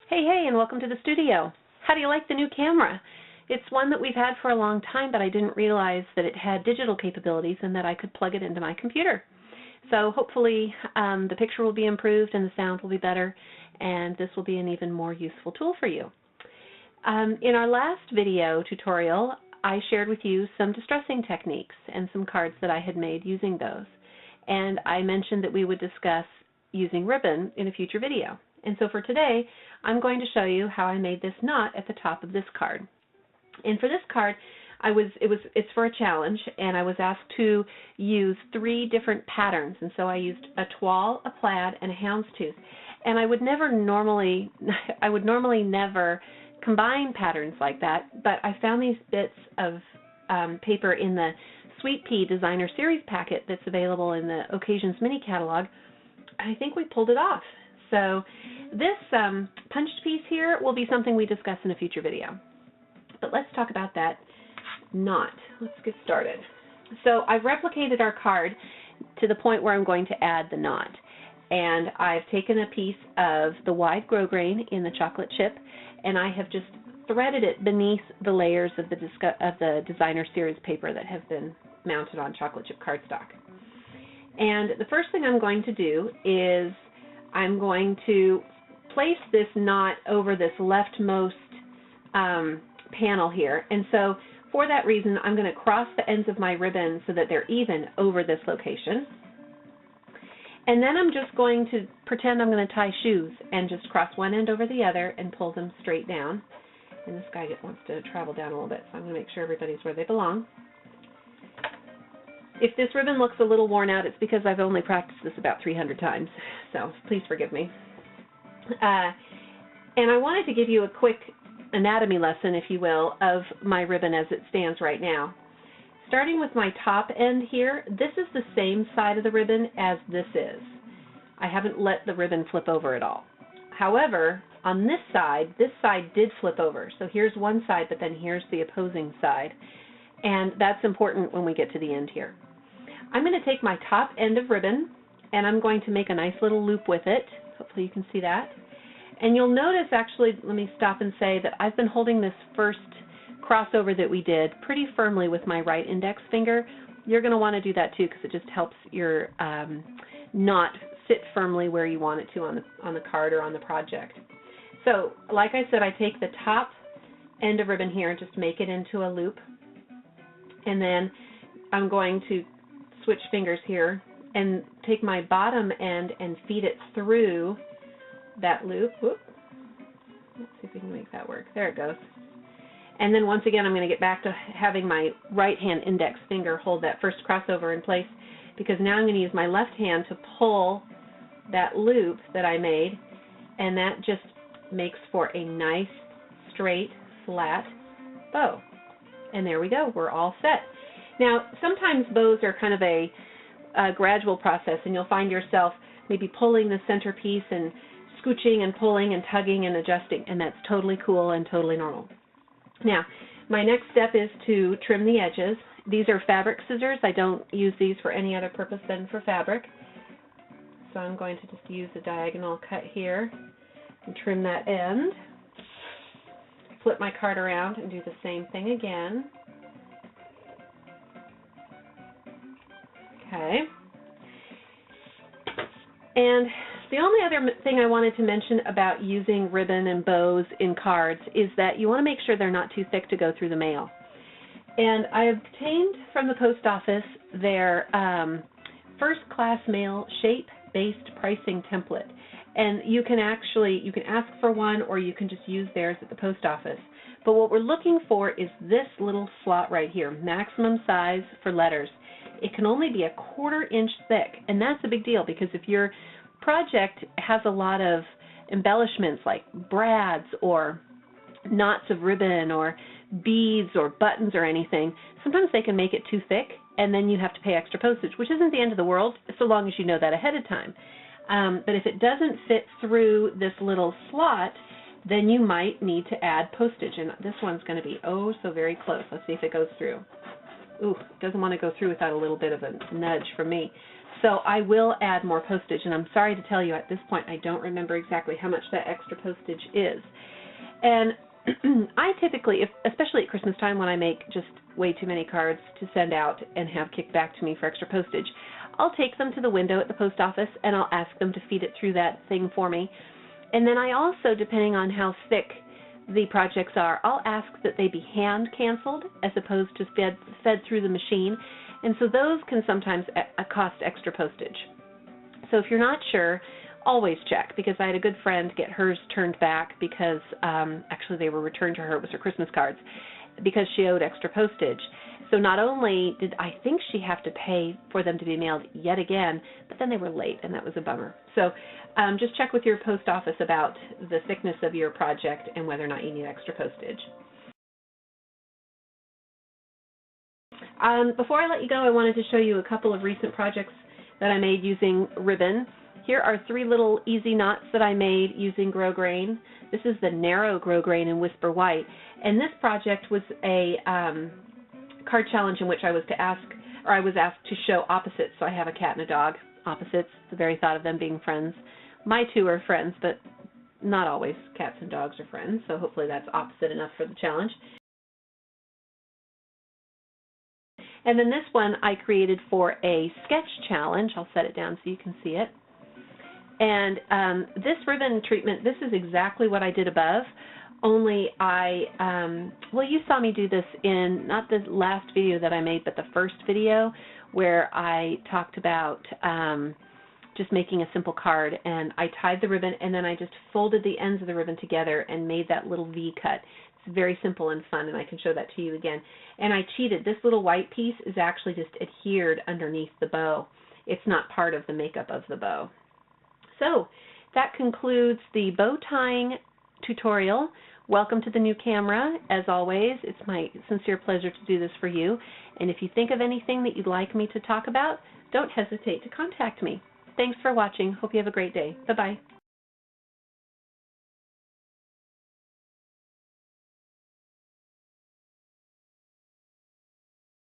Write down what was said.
Hey, and welcome to the studio. How do you like the new camera? It's one that we've had for a long time, but I didn't realize that it had digital capabilities and that I could plug it into my computer. So hopefully the picture will be improved and the sound will be better, and this will be an even more useful tool for you. In our last video tutorial, I shared with you some distressing techniques and some cards that I had made using those. And I mentioned that we would discuss using ribbon in a future video. And so for today, I'm going to show you how I made this knot at the top of this card. And for this card, it's for a challenge, and I was asked to use 3 different patterns. And so I used a toile, a plaid, and a houndstooth. And I would normally never combine patterns like that, but I found these bits of paper in the Sweet Pea Designer Series packet that's available in the Occasions mini catalog. I think we pulled it off. So this punched piece here will be something we discuss in a future video. But let's talk about that knot. Let's get started. So I've replicated our card to the point where I'm going to add the knot. And I've taken a piece of the wide grosgrain in the chocolate chip, and I have just threaded it beneath the layers of the Designer Series paper that have been mounted on chocolate chip cardstock. And the first thing I'm going to do is I'm going to place this knot over this leftmost panel here. And so for that reason, I'm going to cross the ends of my ribbon so that they're even over this location. And then I'm just going to pretend I'm going to tie shoes and just cross one end over the other and pull them straight down. And this guy wants to travel down a little bit, so I'm going to make sure everybody's where they belong. If this ribbon looks a little worn out, it's because I've only practiced this about 300 times, so please forgive me. And I wanted to give you a quick anatomy lesson, if you will, of my ribbon as it stands right now. Starting with my top end here, this is the same side of the ribbon as this is. I haven't let the ribbon flip over at all. However, on this side did flip over. So here's one side, but then here's the opposing side. And that's important when we get to the end here. I'm going to take my top end of ribbon, and I'm going to make a nice little loop with it. Hopefully you can see that. And you'll notice, actually, let me stop and say that I've been holding this first crossover that we did pretty firmly with my right index finger. You're going to want to do that too, because it just helps your knot sit firmly where you want it to on the card or on the project. So, like I said, I take the top end of ribbon here and just make it into a loop. And then I'm going to switch fingers here and take my bottom end and feed it through that loop. Whoop. Let's see if we can make that work. There it goes. And then once again, I'm going to get back to having my right hand index finger hold that first crossover in place, because now I'm going to use my left hand to pull that loop that I made, and that just makes for a nice, straight, flat bow. And there we go. We're all set. Now, sometimes bows are kind of a gradual process, and you'll find yourself maybe pulling the centerpiece and scooching and pulling and tugging and adjusting, and that's totally cool and totally normal. Now, my next step is to trim the edges. These are fabric scissors. I don't use these for any other purpose than for fabric. So I'm going to just use a diagonal cut here and trim that end. Flip my card around and do the same thing again. Okay. And the only other thing I wanted to mention about using ribbon and bows in cards is that you want to make sure they're not too thick to go through the mail. And I obtained from the post office their first-class mail shape-based pricing template. And you can ask for one, or you can just use theirs at the post office. But what we're looking for is this little slot right here, maximum size for letters. It can only be 1/4 inch thick, and that's a big deal, because if your project has a lot of embellishments like brads or knots of ribbon or beads or buttons or anything, sometimes they can make it too thick, and then you have to pay extra postage, which isn't the end of the world so long as you know that ahead of time. But if it doesn't fit through this little slot, then you might need to add postage, and this one's going to be oh so very close. Let's see if it goes through. Ooh, it doesn't want to go through without a little bit of a nudge from me. So I will add more postage, and I'm sorry to tell you at this point I don't remember exactly how much that extra postage is. And I typically, especially at Christmas time when I make just way too many cards to send out and have kicked back to me for extra postage, I'll take them to the window at the post office and I'll ask them to feed it through that thing for me. And then I also, depending on how thick the projects are, I'll ask that they be hand canceled as opposed to fed through the machine. And so those can sometimes cost extra postage. So if you're not sure, always check, because I had a good friend get hers turned back because actually they were returned to her. It was her Christmas cards because she owed extra postage. So not only did I think she have to pay for them to be mailed yet again, but then they were late, and that was a bummer. So just check with your post office about the thickness of your project and whether or not you need extra postage. Before I let you go, I wanted to show you a couple of recent projects that I made using ribbon. Here are 3 little easy knots that I made using Grosgrain. This is the narrow Grosgrain in Whisper White, and this project was a card challenge in which I was asked to show opposites. So I have a cat and a dog, opposites, the very thought of them being friends. My 2 are friends, but not always cats and dogs are friends, so hopefully that's opposite enough for the challenge. And then this one I created for a sketch challenge. I'll set it down so you can see it. And this ribbon treatment, this is exactly what I did above, only well, you saw me do this in not the last video that I made, but the first video where I talked about just making a simple card, and I tied the ribbon and then I just folded the ends of the ribbon together and made that little V cut. It's very simple and fun, and I can show that to you again. And I cheated. This little white piece is actually just adhered underneath the bow. It's not part of the makeup of the bow. So that concludes the bow tying tutorial. Welcome to the new camera. As always, it's my sincere pleasure to do this for you. And if you think of anything that you'd like me to talk about, don't hesitate to contact me. Thanks for watching. Hope you have a great day. Bye-bye.